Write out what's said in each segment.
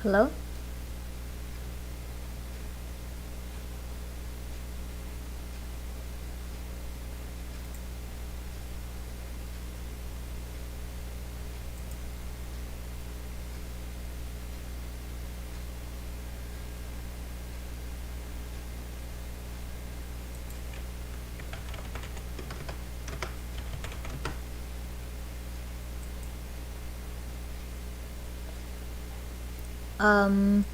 Hello? Um,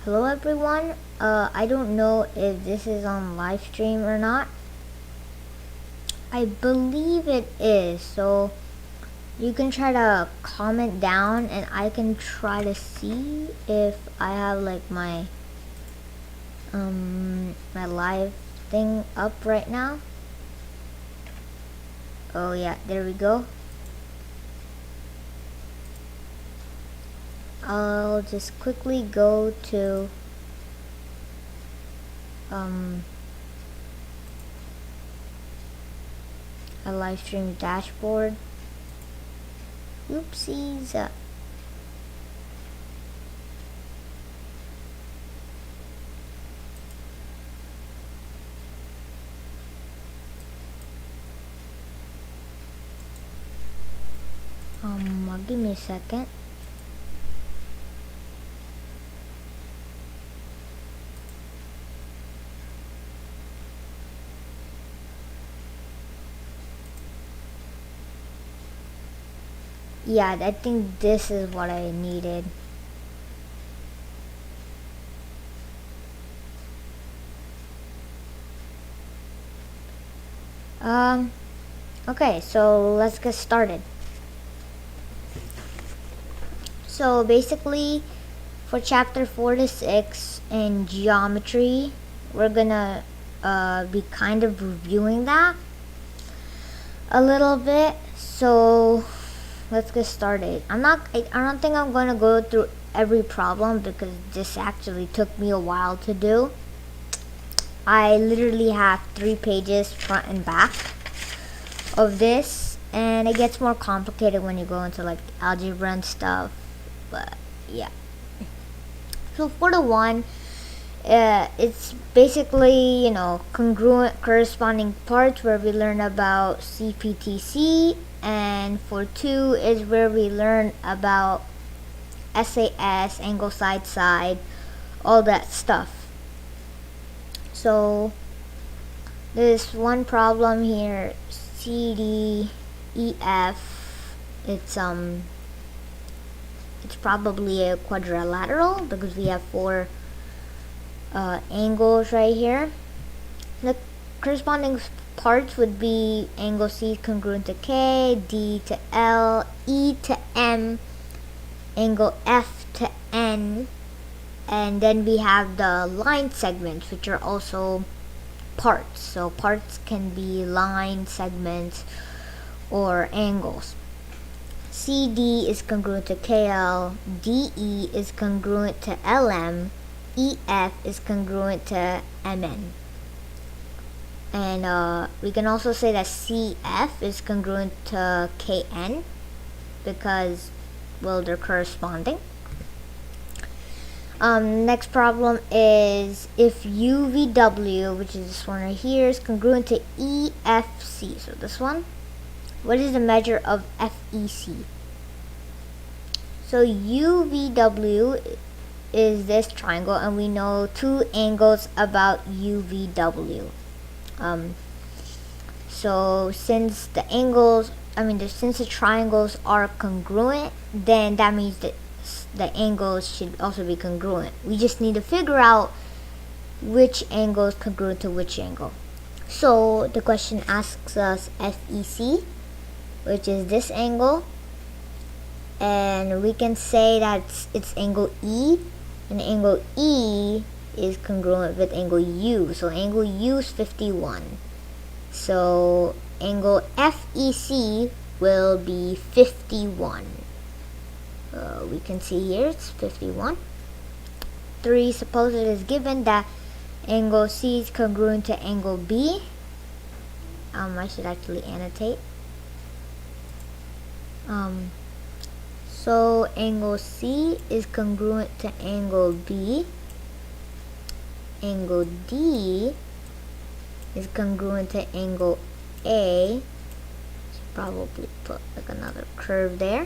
Hello everyone. I don't know if this is on live stream or not. I believe it is, so you can try to comment down and I can try to see if I have like my my live thing up right now. Oh yeah, there we go. I'll just quickly go to a live stream dashboard. Oopsies. Give me a second. Yeah, I think this is what I needed. Okay, so let's get started. So basically, for chapter 4 to 6 in geometry, we're gonna be kind of reviewing that a little bit. So let's get started. I don't think I'm gonna go through every problem because this actually took me a while to do. I literally have 3 pages front and back of this, and it gets more complicated when you go into like algebra and stuff, but yeah. So for the one, it's basically, you know, congruent corresponding parts where we learn about CPTC, and for 2 is where we learn about SAS, angle side side, all that stuff. So there's one problem here, CDEF. It's probably a quadrilateral because we have 4 angles right here. The corresponding parts would be angle C congruent to K, D to L, E to M, angle F to N, and then we have the line segments, which are also parts. So parts can be line segments or angles. CD is congruent to KL, DE is congruent to LM, EF is congruent to MN. And we can also say that CF is congruent to KN because, well, they're corresponding. Next problem is if UVW, which is this one right here, is congruent to EFC. So this one, what is the measure of FEC? So UVW is this triangle, and we know 2 angles about UVW. So since the triangles are congruent, then that means that the angles should also be congruent. We just need to figure out which angle is congruent to which angle. So the question asks us FEC, which is this angle, and we can say that it's angle E, and angle E is congruent with angle U. So angle U is 51. So angle FEC will be 51. We can see here it's 51. 3, suppose it is given that Angle C is congruent to angle B. I should actually annotate. So angle C is congruent to angle B. Angle D is congruent to angle A. Should probably put like another curve there.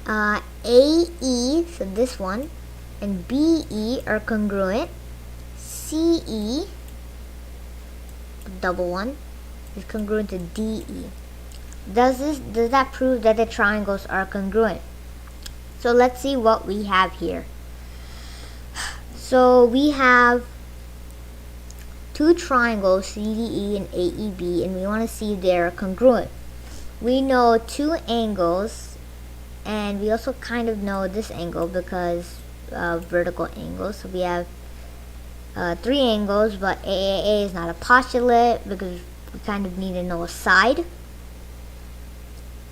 AE, so this one, and BE are congruent. CE, double one, is congruent to DE. Does that prove that the triangles are congruent? So let's see what we have here. So we have two triangles, CDE and AEB, and we want to see if they're congruent. We know two angles, and we also kind of know this angle because vertical angles. So we have three angles, but AAA is not a postulate because we kind of need to know a side.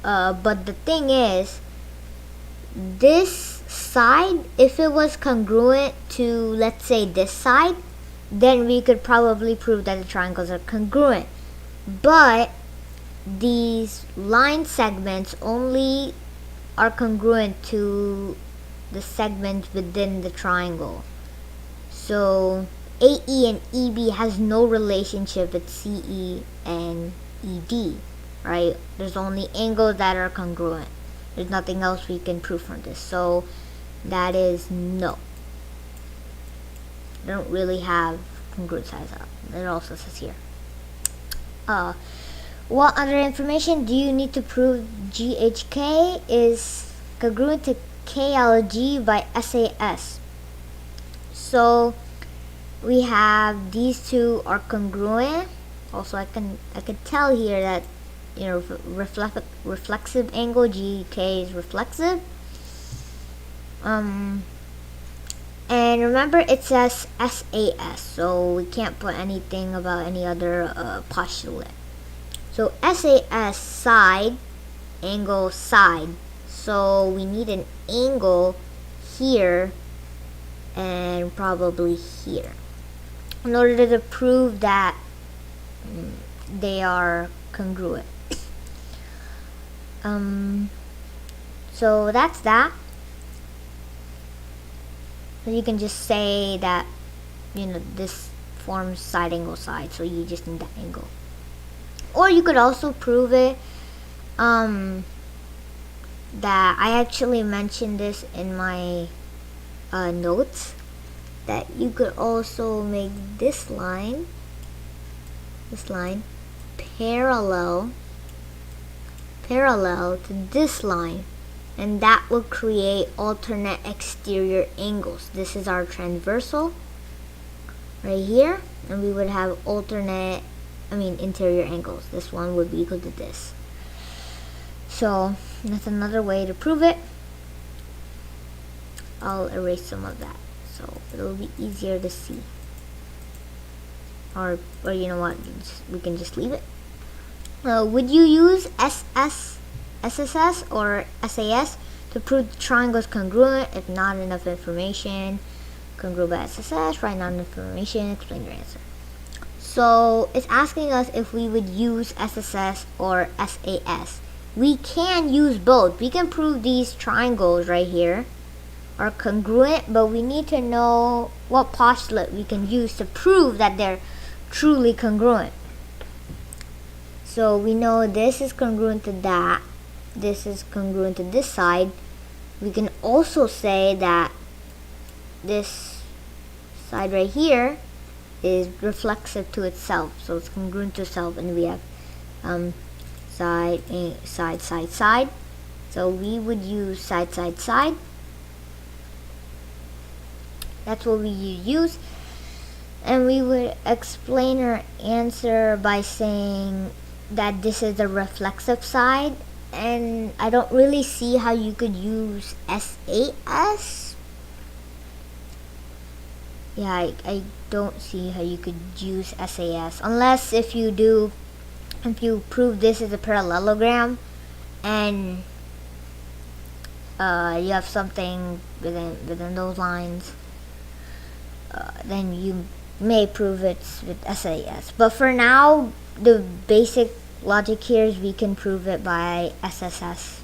But the thing is, this side, if it was congruent to, let's say, this side, then we could probably prove that the triangles are congruent. But these line segments only are congruent to the segments within the triangle. So AE and EB has no relationship with CE and ED, right? There's only angles that are congruent. There's nothing else we can prove from this. So that is no. They don't really have congruent sides up. It also says here. What other information do you need to prove GHK is congruent to KLG by SAS? So we have these two are congruent. Also, I could tell here that, you know, reflexive angle GK is reflexive. And remember, it says SAS, so we can't put anything about any other postulate. So SAS side, angle side. So we need an angle here and probably here in order to prove that they are congruent. So that's that. So you can just say that, you know, this forms side angle side, so you just need that angle. Or you could also prove it that I actually mentioned this in my notes, that you could also make this line parallel to this line, and that will create alternate exterior angles. This is our transversal right here, and we would have interior angles. This one would be equal to this. So that's another way to prove it. I'll erase some of that so it'll be easier to see. Or you know what, we can just leave it. Would you use SSS or SAS to prove the triangle is congruent? If not enough information, congruent by SSS, write down information, explain your answer. So it's asking us if we would use SSS or SAS. We can use both. We can prove these triangles right here are congruent, but we need to know what postulate we can use to prove that they're truly congruent. So we know this is congruent to that. This is congruent to this side. We can also say that this side right here is reflexive to itself, so it's congruent to itself, and we have side, side, side, side. So we would use side, side, side. That's what we use. And we would explain our answer by saying that this is the reflexive side. And I don't really see how you could use SAS. Yeah, I don't see how you could use SAS. Unless if you prove this is a parallelogram and you have something within those lines, then may prove it's with SAS. But for now, the basic logic here is we can prove it by SSS.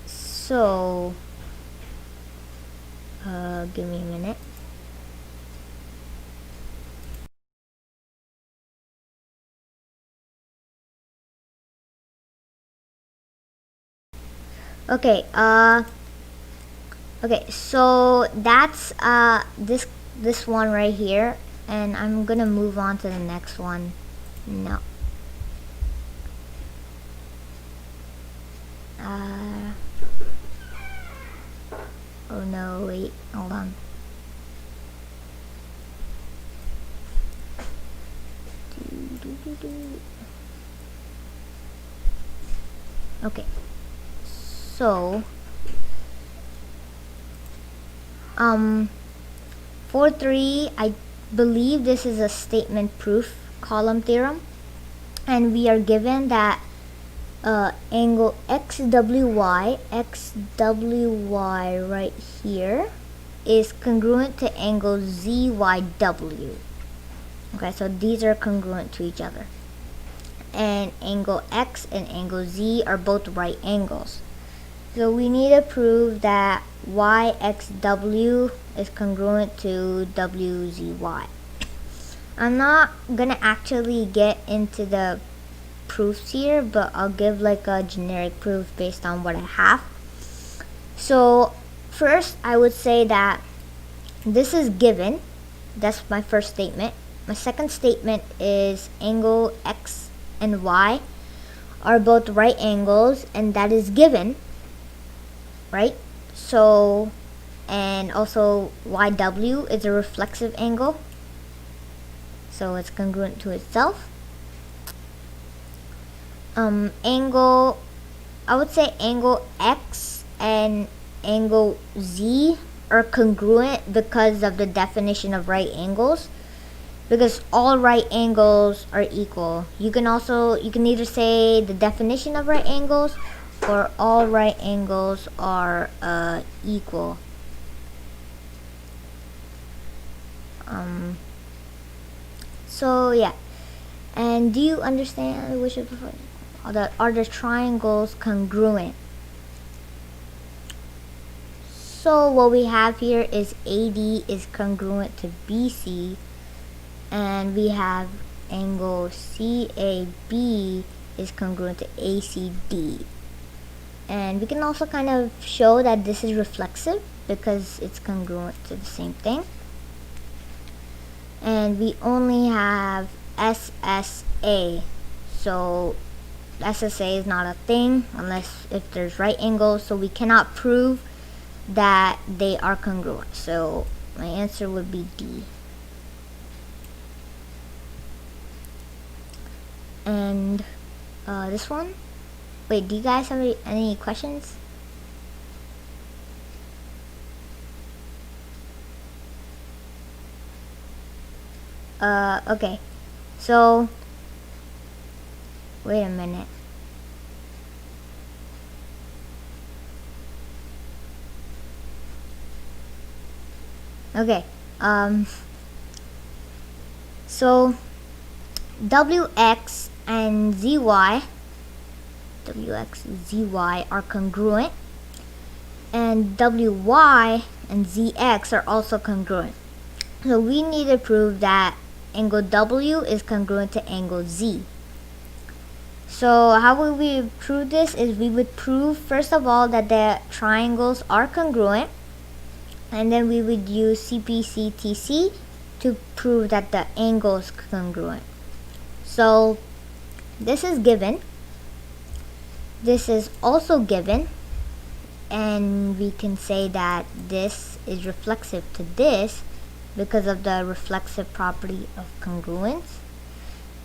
So, give me a minute. Okay, okay, so that's this one right here, and I'm gonna move on to the next one. No. Oh no, wait, hold on. Okay, so for 3, I believe this is a statement proof column theorem, and we are given that angle XWY right here is congruent to angle ZYW. Okay, so these are congruent to each other, and angle X and angle Z are both right angles. So we need to prove that YXW is congruent to WZY. I'm not gonna actually get into the proofs here, but I'll give like a generic proof based on what I have. So first, I would say that this is given. That's my first statement. My second statement is angle X and Y are both right angles, and that is given, right? So, and also YW is a reflexive angle, so it's congruent to itself. Angle, I would say angle X and angle Z are congruent because of the definition of right angles, because all right angles are equal. You can either say the definition of right angles or all right angles are equal. So yeah, and do you understand which of are the triangles congruent? So what we have here is AD is congruent to BC, and we have angle CAB is congruent to ACD. And we can also kind of show that this is reflexive because it's congruent to the same thing. And we only have SSA. So SSA is not a thing unless if there's right angles, so we cannot prove that they are congruent. So my answer would be D. And this one. Wait, do you guys have any questions? Okay. So, wait a minute. Okay. So WX and ZY are congruent, and WY and ZX are also congruent. So we need to prove that angle W is congruent to angle Z. So how would we prove this is we would prove first of all that the triangles are congruent, and then we would use CPCTC to prove that the angle is congruent. So this is given. This is also given, and we can say that this is reflexive to this because of the reflexive property of congruence.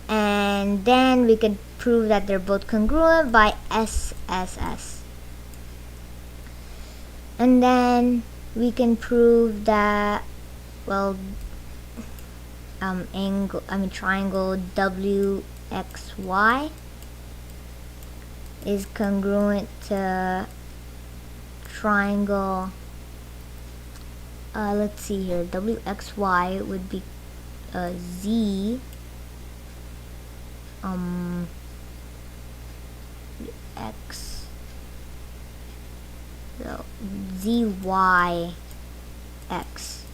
And then we could prove that they're both congruent by SSS. And then we can prove that, well, triangle WXY is congruent to triangle let's see here, wxy would be z x, so zy x.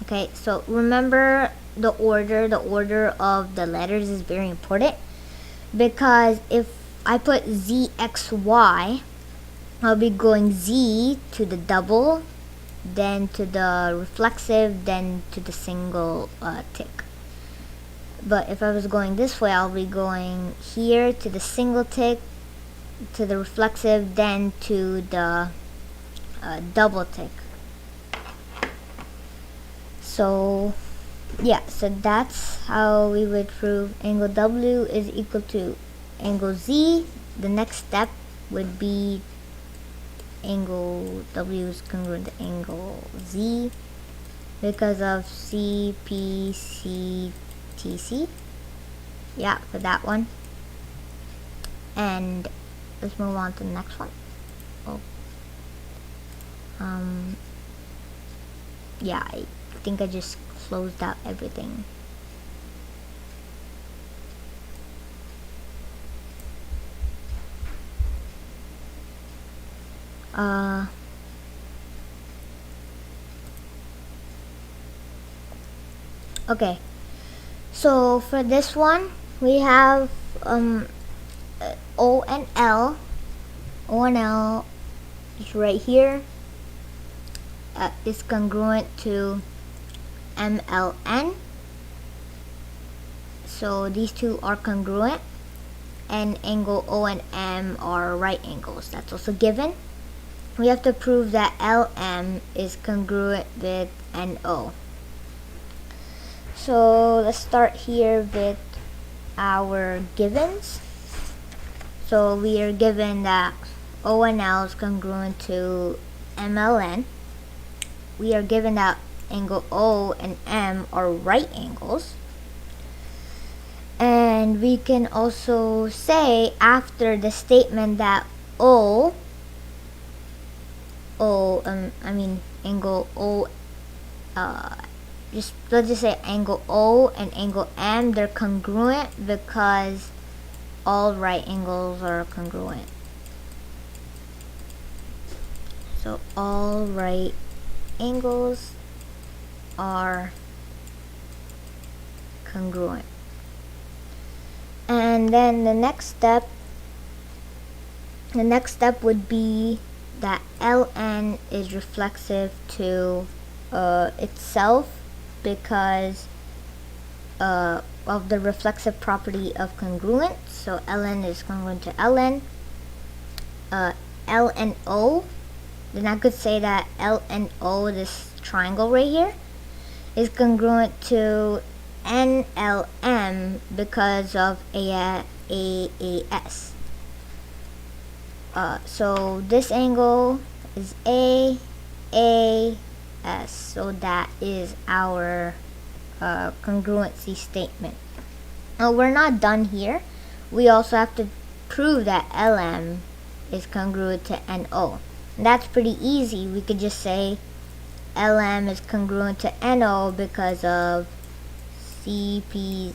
Okay, so remember the order of the letters is very important, because if I put zxy, I'll be going z to the double, then to the reflexive, then to the single tick. But if I was going this way, I'll be going here to the single tick, to the reflexive, then to the double tick. So yeah, so that's how we would prove angle W is equal to angle Z. The next step would be angle W is congruent to angle Z because of CPCTC. Yeah, for that one. And let's move on to the next one. Yeah, I think I just closed out everything. Okay, so for this one we have O and L. O and L is right here. Is congruent to MLN. So these two are congruent, and angle O and M are right angles. That's also given. We have to prove that LM is congruent with NO. So let's start here with our givens. So we are given that O and L is congruent to MLN. We are given that angle O and M are right angles. And we can also say after the statement that angle O, let's just say angle O and angle M, they're congruent because all right angles are congruent. So all right angles are congruent. And then the next step would be that Ln is reflexive to itself because of the reflexive property of congruence. So Ln is congruent to Ln. L and O, then I could say that L and O, this triangle right here, is congruent to NLM because of AAS. So this angle is AAS, so that is our congruency statement. Now we're not done here. We also have to prove that LM is congruent to NO. And that's pretty easy. We could just say LM is congruent to NO because of CPCTC.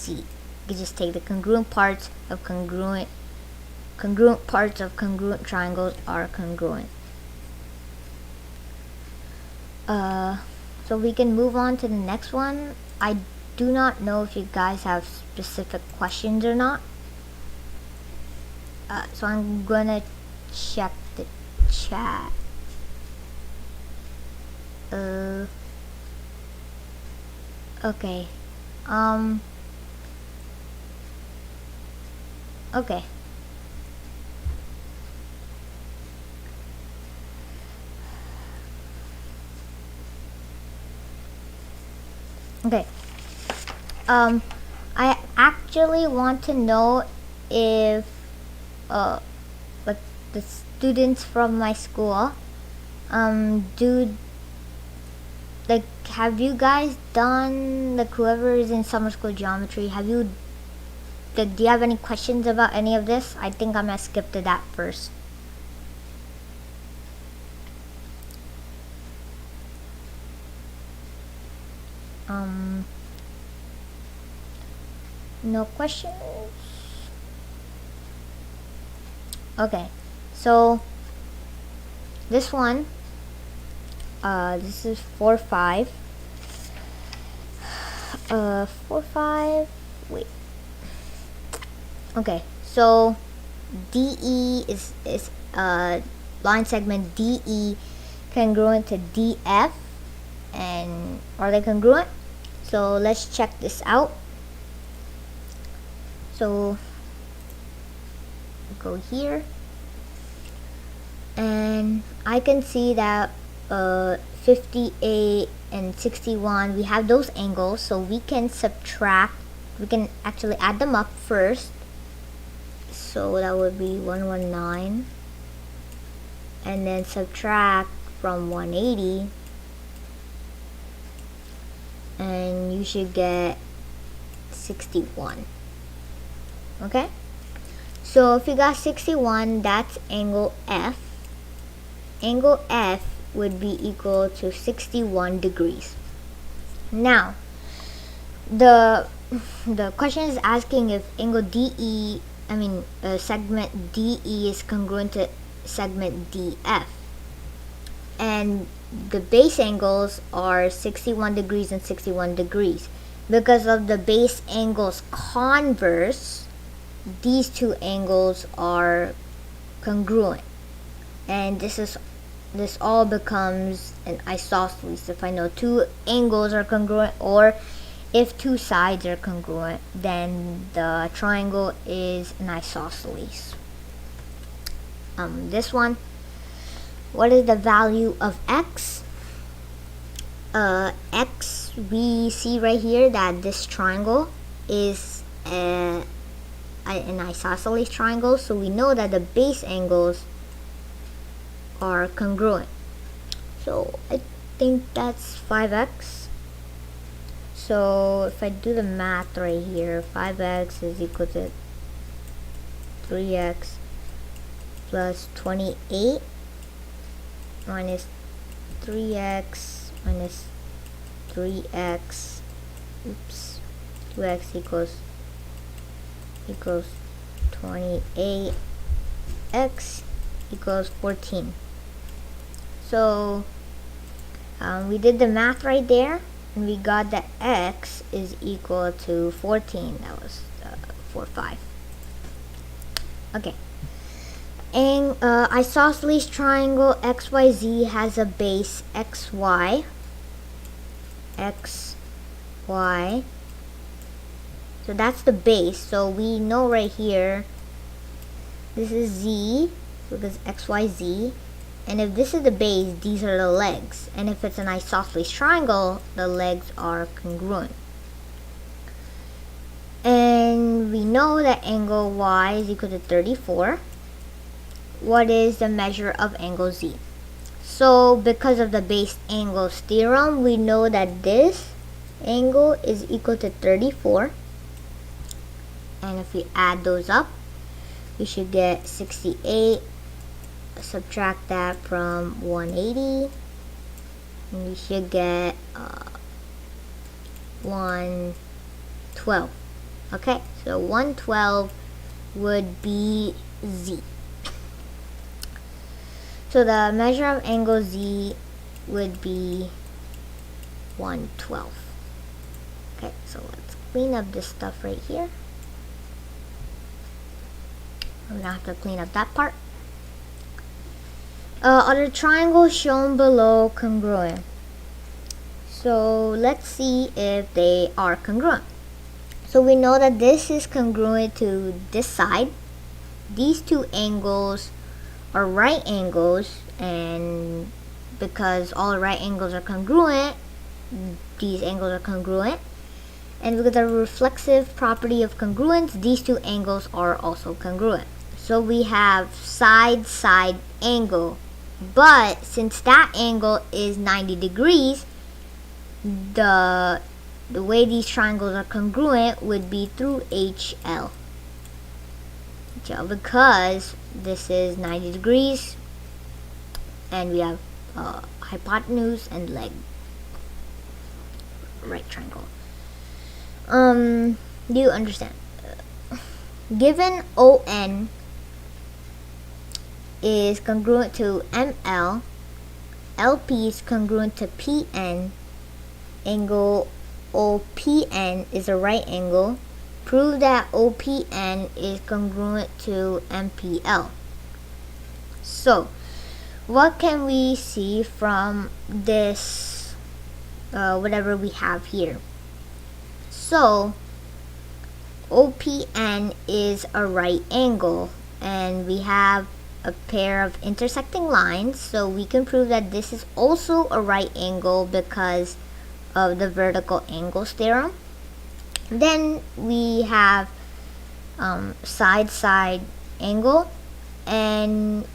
You could just take the congruent parts of congruent triangles are congruent. So we can move on to the next one. I do not know if you guys have specific questions or not. So I'm gonna check the chat. Okay. Okay. Okay. I actually want to know if like the students from my school have you guys done, like whoever is in summer school geometry, do you have any questions about any of this? I think I'm gonna skip to that first. No questions? Okay, so this one, this is 4, 5. 4, 5, wait. Okay, so DE is line segment DE congruent to DF, and are they congruent? So let's check this out. So go here, and I can see that 58 and 61, we have those angles, so we can subtract, we can actually add them up first. So that would be 119, and then subtract from 180, and you should get 61. Okay, so if you got 61, that's angle F. Angle F would be equal to 61 degrees. Now, the question is asking if angle DE, segment DE is congruent to segment DF. And the base angles are 61 degrees and 61 degrees. Because of the base angles converse, these two angles are congruent. And this all becomes an isosceles if I know two angles are congruent, or if two sides are congruent, then the triangle is an isosceles. This one, what is the value of x? X, we see right here that this triangle is an isosceles triangle, so we know that the base angles are congruent. So I think that's 5x. So if I do the math right here, 5x is equal to 3x plus 28 minus 3x minus 3x, 2x equals 28, x equals 14. So we did the math right there, and we got that x is equal to 14. That was 4, 5. Okay. And isosceles triangle XYZ has a base XY. XY. So that's the base. So we know right here, this is Z, because XYZ. And if this is the base, these are the legs. And if it's an isosceles triangle, the legs are congruent. And we know that angle Y is equal to 34. What is the measure of angle Z? So because of the base angles theorem, we know that this angle is equal to 34. And if we add those up, we should get 68. Subtract that from 180, and we should get 112. Okay, so 112 would be Z. So the measure of angle Z would be 112. Okay, so let's clean up this stuff right here. I'm gonna have to clean up that part. Are the triangles shown below congruent? So let's see if they are congruent. So we know that this is congruent to this side. These two angles are right angles, and because all right angles are congruent, these angles are congruent. And because of the reflexive property of congruence, these two angles are also congruent. So we have side-side angle. But since that angle is 90 degrees, the way these triangles are congruent would be through HL. Because this is 90 degrees, and we have hypotenuse and leg. right triangle. Do you understand? Given ON is congruent to ML, LP is congruent to PN, angle OPN is a right angle, prove that OPN is congruent to MPL. So, what can we see from this, whatever we have here? So, OPN is a right angle, and we have a pair of intersecting lines, so we can prove that this is also a right angle because of the vertical angles theorem. Then we have side-side angle, and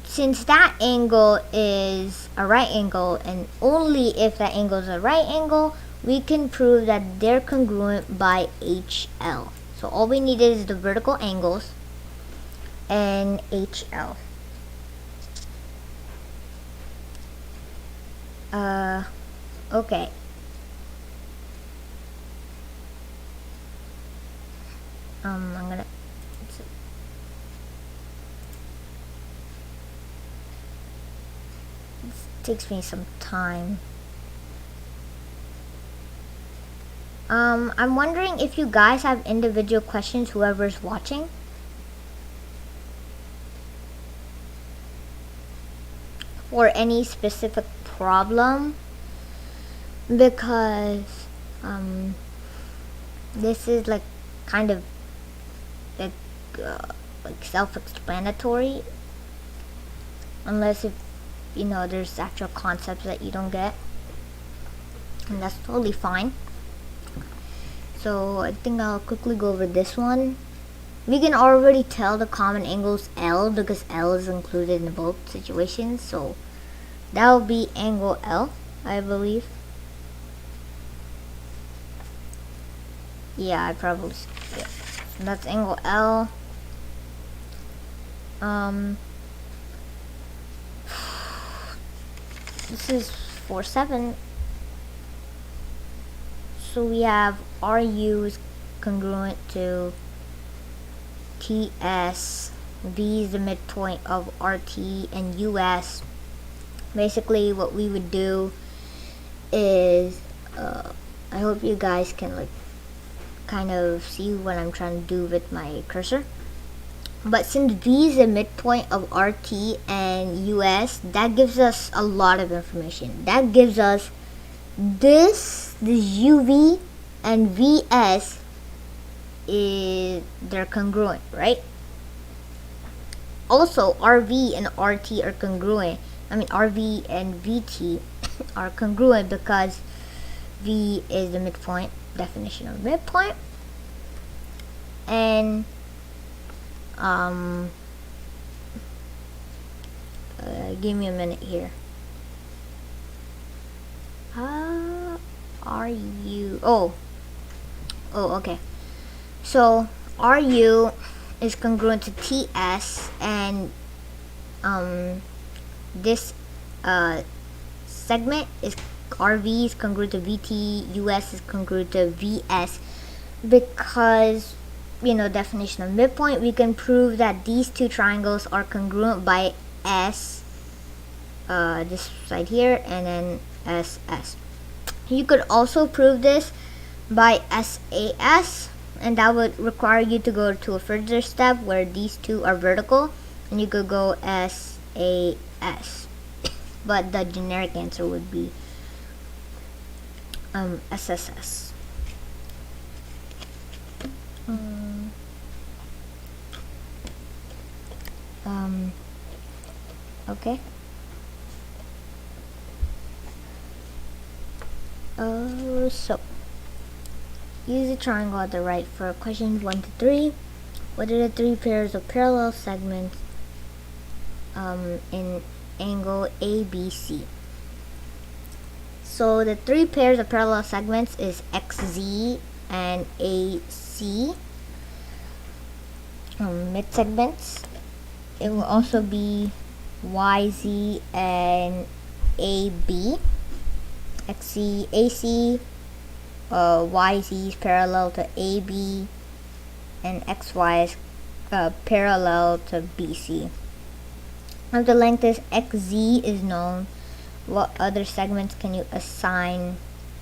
since that angle is a right angle, and only if that angle is a right angle, we can prove that they're congruent by HL. So all we need is the vertical angles and HL. Okay. I'm gonna. This takes me some time. I'm wondering if you guys have individual questions, whoever's watching. For any specific problem, because this is like kind of like self-explanatory, unless if there's actual concepts that you don't get, and that's totally fine. So I think I'll quickly go over this one. We can already tell the common angles L because L is included in both situations, so that will be angle L, I believe. Yeah, I probably skipped it. So that's angle L. This is 4-7. So we have RU is congruent to TS, V is the midpoint of RT, and US. Basically what we would do is, I hope you guys can kind of see what I'm trying to do with my cursor. But since V is the midpoint of RT and US, that gives us a lot of information. That gives us this UV and VS they're congruent, right? Also, RV and RT are congruent. I mean, RV and VT are congruent because V is the midpoint, definition of midpoint. And give me a minute here. RU. Oh, okay. So RU is congruent to TS, and this segment is RV is congruent to VT, US is congruent to VS, because definition of midpoint, we can prove that these two triangles are congruent by S, this side here, and then SS. You could also prove this by SAS, and that would require you to go to a further step where these two are vertical, and you could go SAS. But the generic answer would be SSS. Okay. So use the triangle at the right for questions 1 to 3. What are the three pairs of parallel segments in angle ABC? So the three pairs of parallel segments is XZ and AC. Mid segments, it will also be YZ and AB. XC, AC, YZ is parallel to AB, and XY is parallel to BC. If the length is XZ is known, what other segments can you assign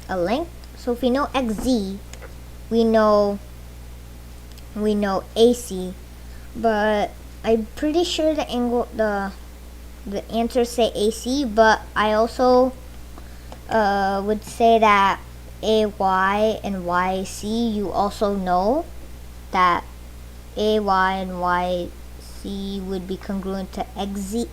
a length? So if we know XZ, we know AC, but I'm pretty sure the answers say AC, but I also would say that AY and YC, you also know that AY and YC would be congruent to XZ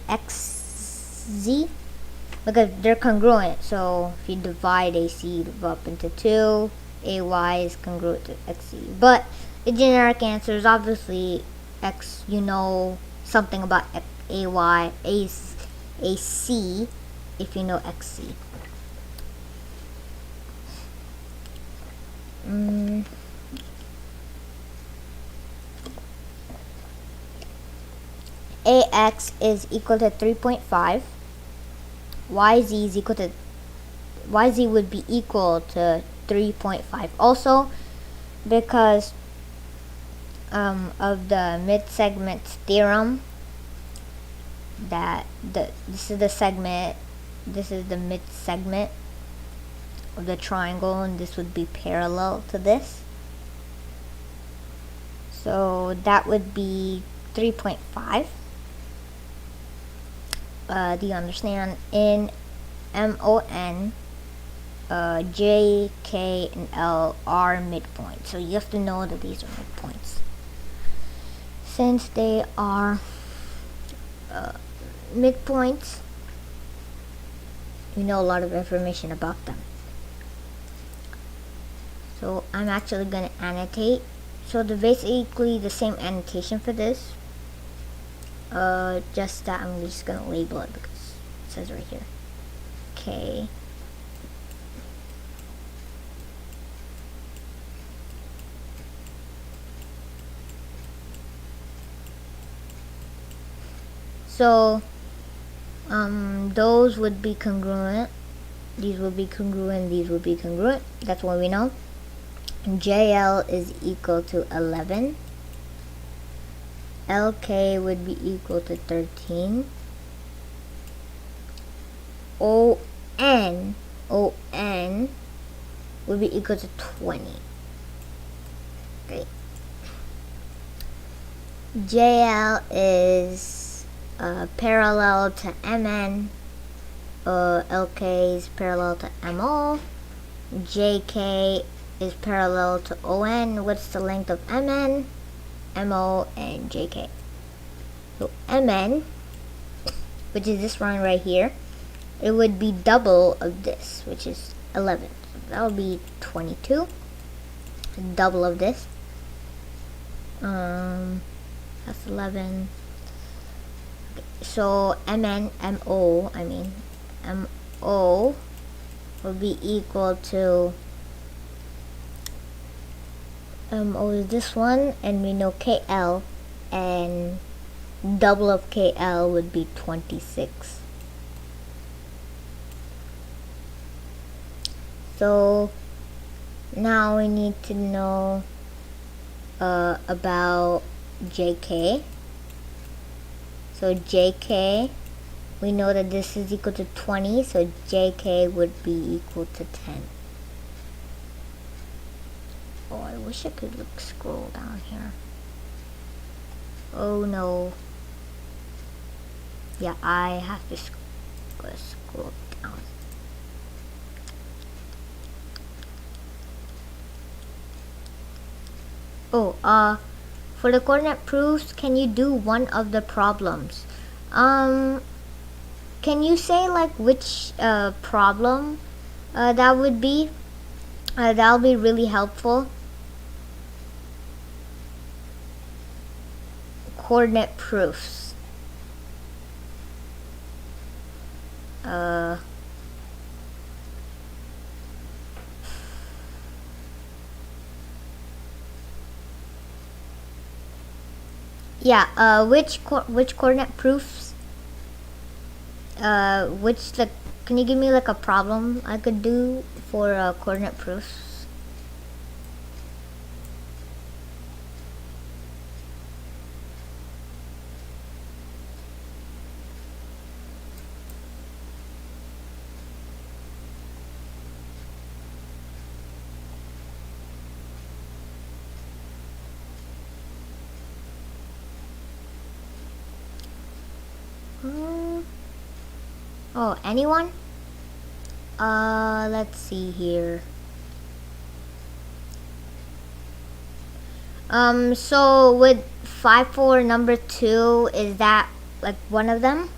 because they're congruent. So if you divide AC up into 2, AY is congruent to XZ. But the generic answer is obviously X. You know something about AY, AC if you know XC. AX is equal to 3.5. YZ is equal to YZ would be equal to 3.5 also because of the mid-segment theorem, that this is the segment, this is the mid-segment of the triangle, and this would be parallel to this. So that would be 3.5. Do you understand? In MON, J, K, and L are midpoints. So you have to know that these are midpoints. Since they are midpoints, you know a lot of information about them. So I'm actually going to annotate. So they're basically the same annotation for this. Just that I'm just going to label it because it says right here. K. So those would be congruent. These would be congruent. These would be congruent. That's what we know. JL is equal to 11. LK would be equal to 13. ON would be equal to 20. Great. JL is parallel to MN. LK is parallel to MO. JK is parallel to ON. What's the length of MN? MO and JK. So MN, which is this one right here, it would be double of this, which is 11. So that would be 22. Double of this. That's 11. Okay, so MO will be equal to MO is this one, and we know KL, and double of KL would be 26. So now we need to know about JK. So JK, we know that this is equal to 20, so JK would be equal to 10. Oh, I wish I could scroll down here. Oh no. Yeah, I have to scroll down. Oh, for the coordinate proofs, can you do one of the problems? Can you say like which problem that would be? That'll be really helpful. Coordinate proofs. Yeah, which coordinate proofs? Can you give me like a problem I could do for coordinate proofs? Oh, anyone? Let's see here. So with 5, 4, number 2, is that like one of them?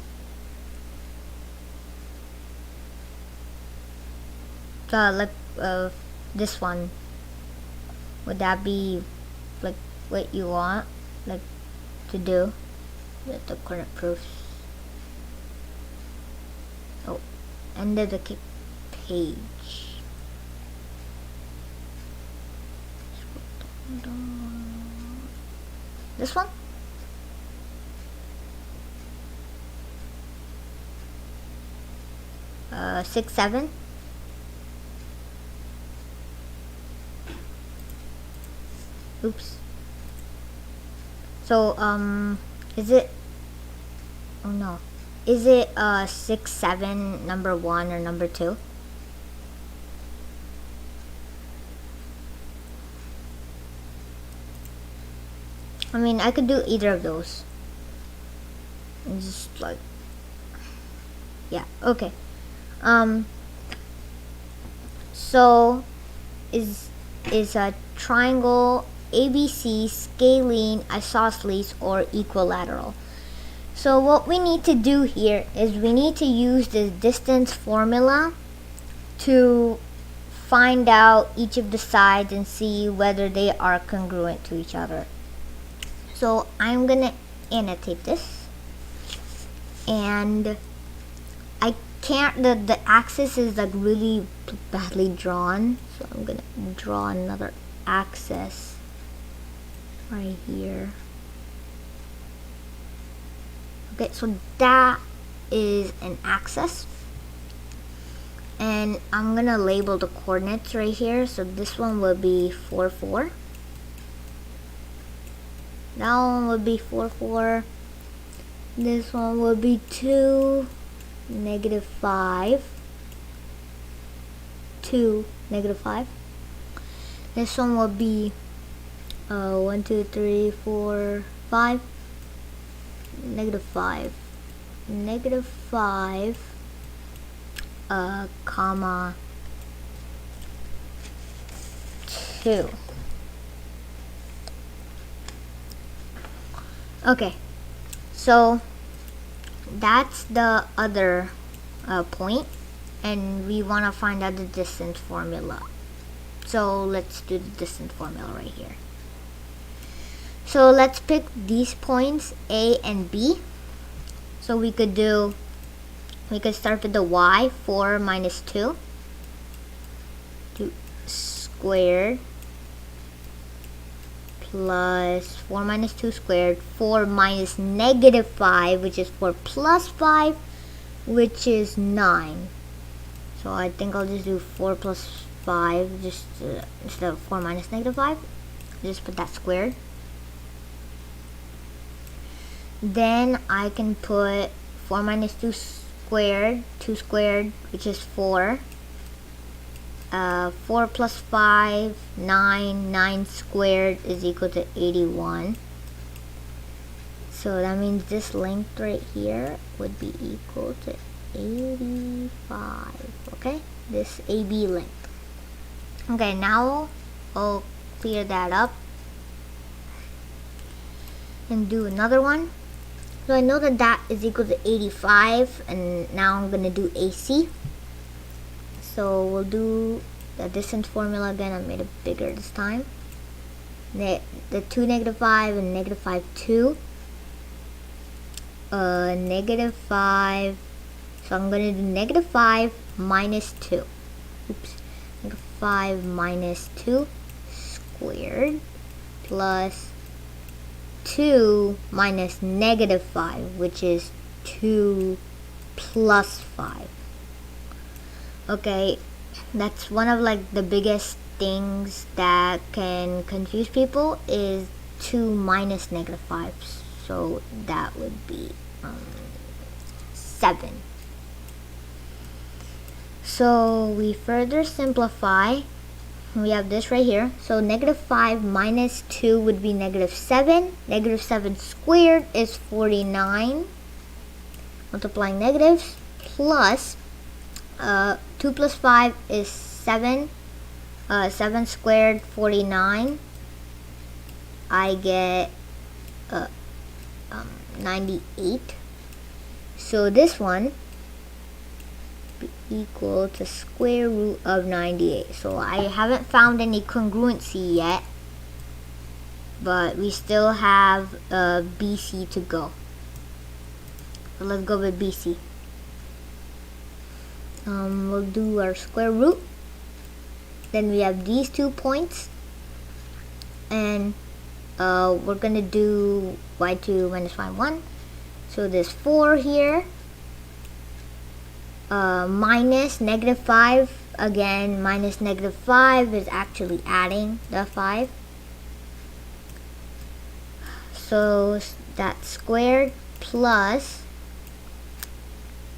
This one. Would that be like what you want, like, to do with the current proofs? Oh, ended the page. This one? Six, 7. Oops. So, is it, oh no. Is it, 6, 7, number 1 or number 2? I mean, I could do either of those. And just like, yeah, okay. So is a triangle ABC scalene, isosceles, or equilateral? So what we need to do here is we need to use the distance formula to find out each of the sides and see whether they are congruent to each other. So I'm gonna annotate this, and I can't, the axis is like really badly drawn, so I'm gonna draw another axis right here. Okay, so that is an axis, and I'm gonna label the coordinates right here. So this one will be 4, 4. That one would be 4, 4. This one would be 2, negative 5. 2, negative 5. This one will be 1, 2, 3, 4, 5. Negative 5. Negative 5, comma 2. Okay, so that's the other point, and we want to find out the distance formula. So let's do the distance formula right here. So let's pick these points A and B. So we could start with the y, 4 minus 2 squared plus 4 minus 2 squared, 4 minus negative 5, which is 4 plus 5, which is 9. So I think I'll just do 4 plus 5, just instead of 4 minus negative 5. Just put that squared. Then I can put 4 minus 2 squared, which is 4. 4 plus 5, 9. 9 squared is equal to 81. So that means this length right here would be equal to 85. Okay, this AB length. Okay, now I'll clear that up and do another one. So I know that that is equal to 85, and now I'm gonna do AC. So we'll do the distance formula again. I made it bigger this time. The 2, negative 5, and negative 5, 2. Negative 5. So I'm going to do negative 5 minus 2. Oops. Negative 5 minus 2 squared plus 2 minus negative 5, which is 2 plus 5. Okay, that's one of like the biggest things that can confuse people is 2 minus negative 5. So that would be 7. So we further simplify. We have this right here. So negative 5 minus 2 would be negative 7. Negative 7 squared is 49. multiplying negatives, plus 2 plus 5 is 7. 7 squared, 49. I get 98. So this one be equal to square root of 98. So I haven't found any congruency yet, but we still have BC to go. So let's go with BC. We'll do our square root. Then we have these 2 points, and we're gonna do y2 minus y1. So there's 4 here, minus negative 5. Again, minus negative 5 is actually adding the 5. So that's squared plus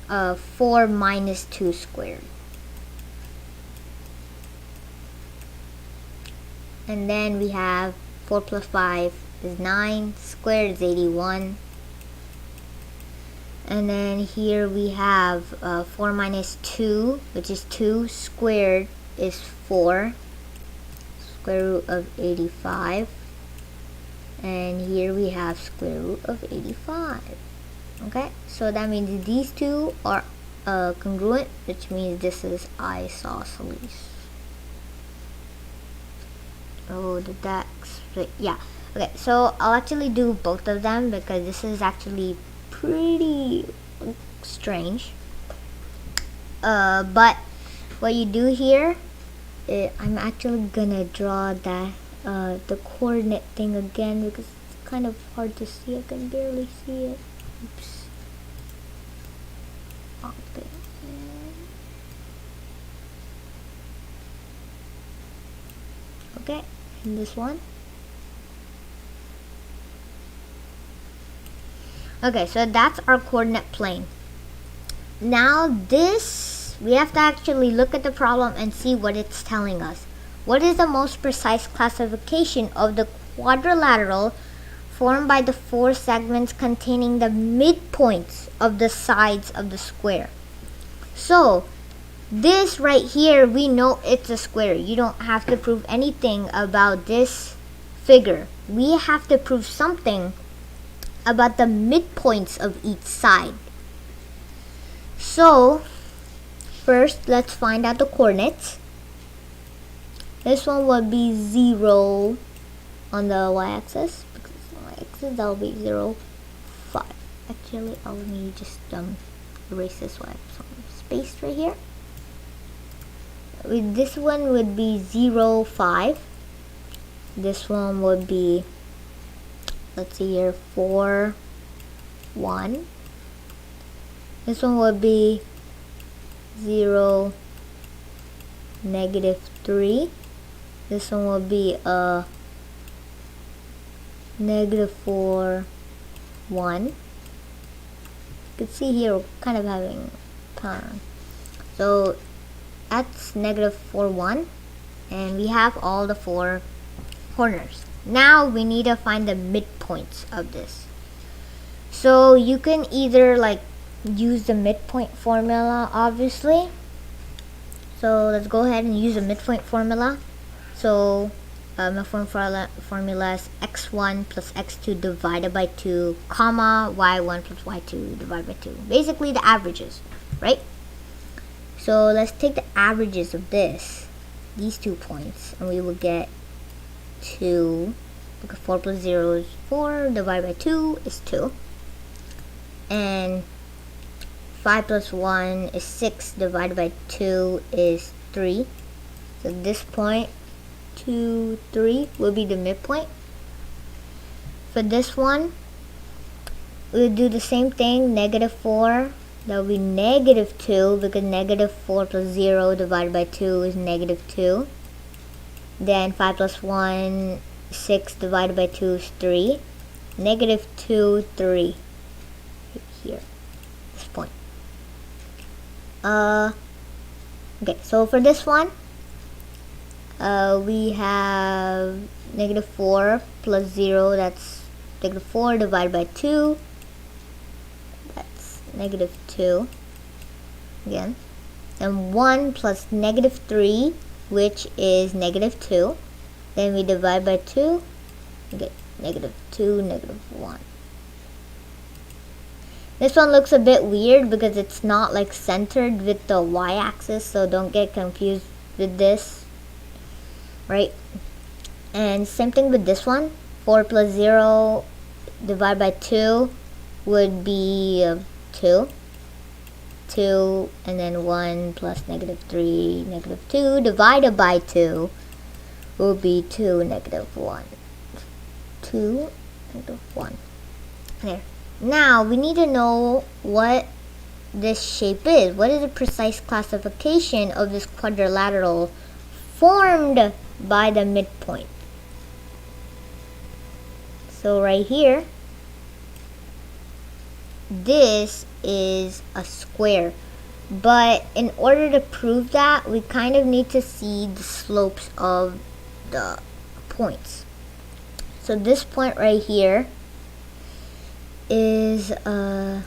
4 minus 2 squared. And then we have 4 plus 5 is 9, squared is 81. And then here we have 4 minus 2, which is 2, squared is 4, square root of 85. And here we have square root of 85. Okay, so that means these two are congruent, which means this is isosceles. Oh, did that split? Yeah. Okay, so I'll actually do both of them because this is actually pretty strange. But what you do here, I'm actually gonna draw that the coordinate thing again because it's kind of hard to see. I can barely see it. Oops. Okay. Okay, and this one. Okay, so that's our coordinate plane. Now this, we have to actually look at the problem and see what it's telling us. What is the most precise classification of the quadrilateral formed by the 4 segments containing the midpoints of the sides of the square? So this right here, we know it's a square. You don't have to prove anything about this figure. We have to prove something about the midpoints of each side. So first, let's find out the coordinates. This one will be 0 on the y-axis. Because on the y-axis, that'll be 0, 5. Actually, I'll need just erase this one. Some space right here. This one would be 0, 5. This one would be, let's see here, 4, 1. This one would be 0, negative 3. This one will be negative 4, 1. You can see here we're kind of having turn. So that's negative 4, 1. And we have all the 4 corners. Now we need to find the midpoints of this. So you can either like use the midpoint formula, obviously. So let's go ahead and use the midpoint formula. So midpoint formula is x1 plus x2 divided by 2, comma y1 plus y2 divided by 2. Basically the averages, right? So let's take the averages of these 2 points, and we will get 2. Because 4 plus 0 is 4, divided by 2 is 2. And 5 plus 1 is 6, divided by 2 is 3. So this point, 2, 3 will be the midpoint. For this one, we'll do the same thing, negative 4. That will be negative 2 because negative 4 plus 0 divided by 2 is negative 2. Then 5 plus 1, 6 divided by 2 is 3. Negative 2, 3. Here, this point. Okay, so for this one, we have negative 4 plus 0, that's negative 4 divided by 2. That's negative 2 again, and 1 plus negative 3, which is negative 2. Then we divide by 2, we get negative 2, negative 1. This one looks a bit weird because it's not like centered with the y-axis, so don't get confused with this, right? And same thing with this one. 4 plus 0 divided by 2 would be 2. 2, and then 1 plus negative 3, negative 2 divided by 2 will be 2, negative 1. 2, negative 1. There. Now, we need to know what this shape is. What is the precise classification of this quadrilateral formed by the midpoint? So right here, this is a square. But in order to prove that, we kind of need to see the slopes of the points. So this point right here is I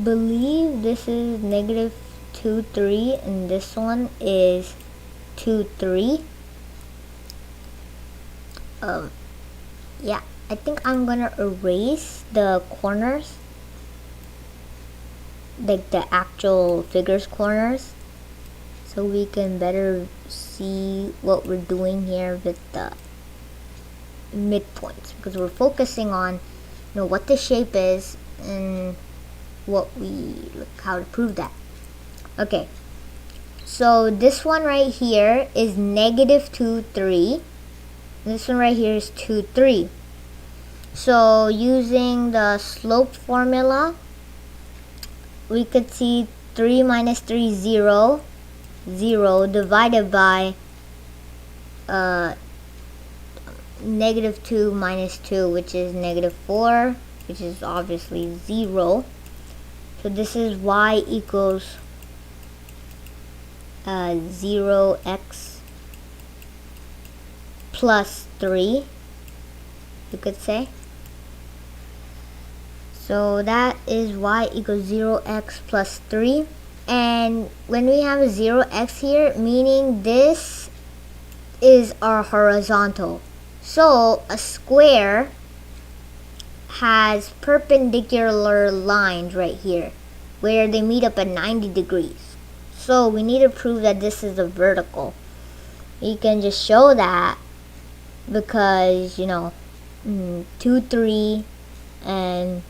believe this is negative 2, 3, and this one is 2, 3. Yeah, I think I'm gonna erase the corners, like the actual figures corners, so we can better see what we're doing here with the midpoints, because we're focusing on what the shape is and how to prove that. Okay, so this one right here is negative 2, 3. This one right here is 2, 3. So using the slope formula, we could see 3 minus 3, 0, 0 divided by negative 2 minus 2, which is negative 4, which is obviously 0. So this is y equals 0x plus 3, you could say. So that is y equals 0x plus 3. And when we have a 0x here, meaning this is our horizontal. So a square has perpendicular lines right here where they meet up at 90 degrees. So we need to prove that this is a vertical. You can just show that because 2, 3 and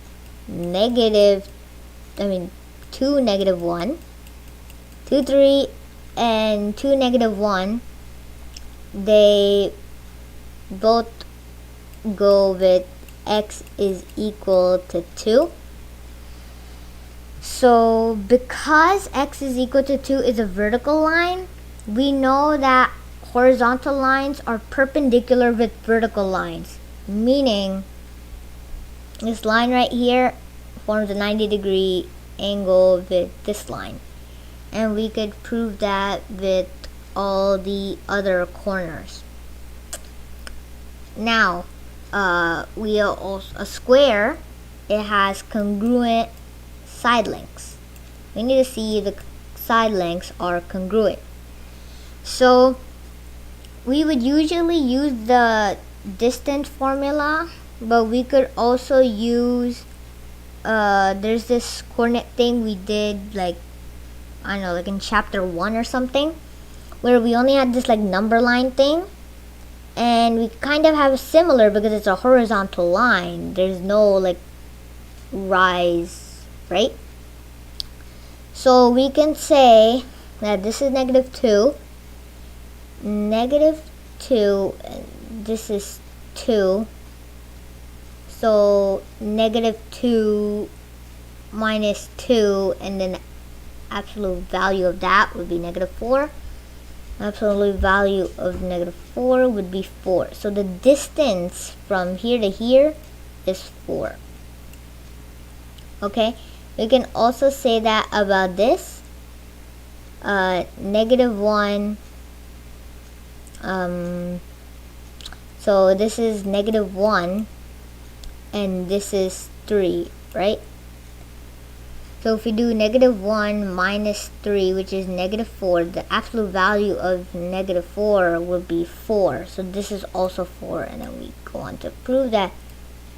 2, negative 1, 2, 3 and 2, negative 1, they both go with x is equal to 2. So because x is equal to 2 is a vertical line, we know that horizontal lines are perpendicular with vertical lines, meaning this line right here forms a 90-degree angle with this line, and we could prove that with all the other corners. Now a square, it has congruent side lengths. We need to see if the side lengths are congruent. So we would usually use the distance formula, but we could also use there's this coordinate thing we did, like in chapter 1 or something, where we only had this number line thing, and we kind of have a similar because it's a horizontal line. There's no rise, right? So we can say that this is negative 2, negative 2, and this is 2. So negative 2 minus 2, and then absolute value of that would be negative 4. Absolute value of negative 4 would be 4. So the distance from here to here is 4. Okay, we can also say that about this. Negative 1. So this is negative 1, and this is 3, right? So if we do -1 minus 3, which is -4, the absolute value of -4 would be 4. So this is also 4, and then we go on to prove that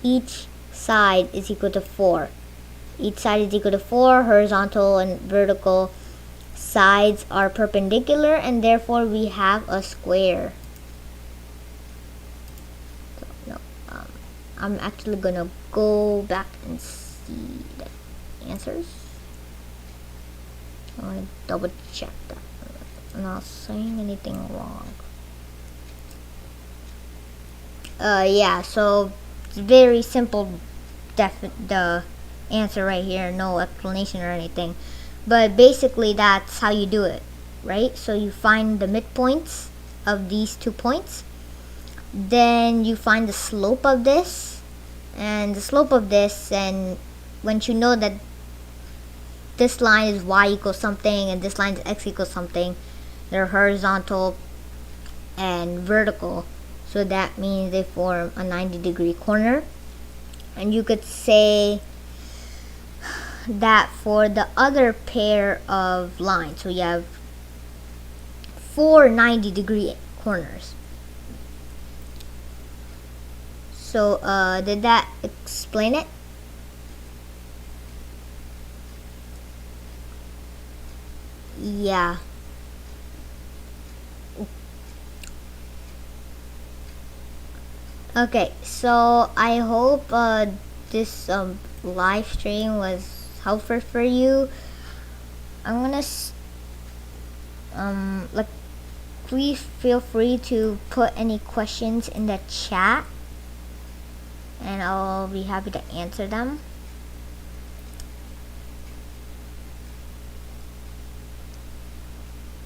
each side is equal to 4. Each side is equal to 4. Horizontal and vertical sides are perpendicular, and therefore we have a square. So, no, I'm actually gonna go back and see the answers. I want to double check that I'm not saying anything wrong. Yeah, so it's very simple, the answer right here, no explanation or anything, but basically that's how you do it, right? So you find the midpoints of these 2 points, then you find the slope of this and the slope of this, and once you know that this line is y equals something and this line is x equals something, they're horizontal and vertical, so that means they form a 90-degree corner. And you could say that for the other pair of lines, so you have 4 90-degree corners. So did that explain it? Yeah. Okay, so I hope this live stream was helpful for you. I'm gonna like, please feel free to put any questions in the chat, and I'll be happy to answer them.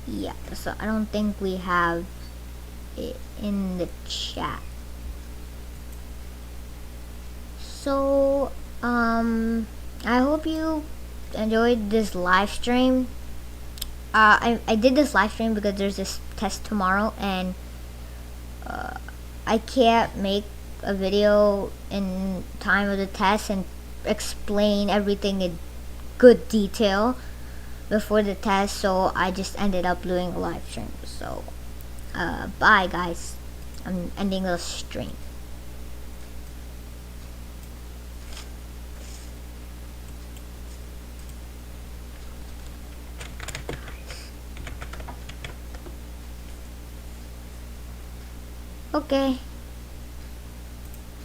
Yeah, so I don't think we have it in the chat. So I hope you enjoyed this live stream. I did this live stream because there's this test tomorrow, and I can't make a video in time of the test and explain everything in good detail before the test, so I just ended up doing a live stream. So bye guys, I'm ending the stream. Okay.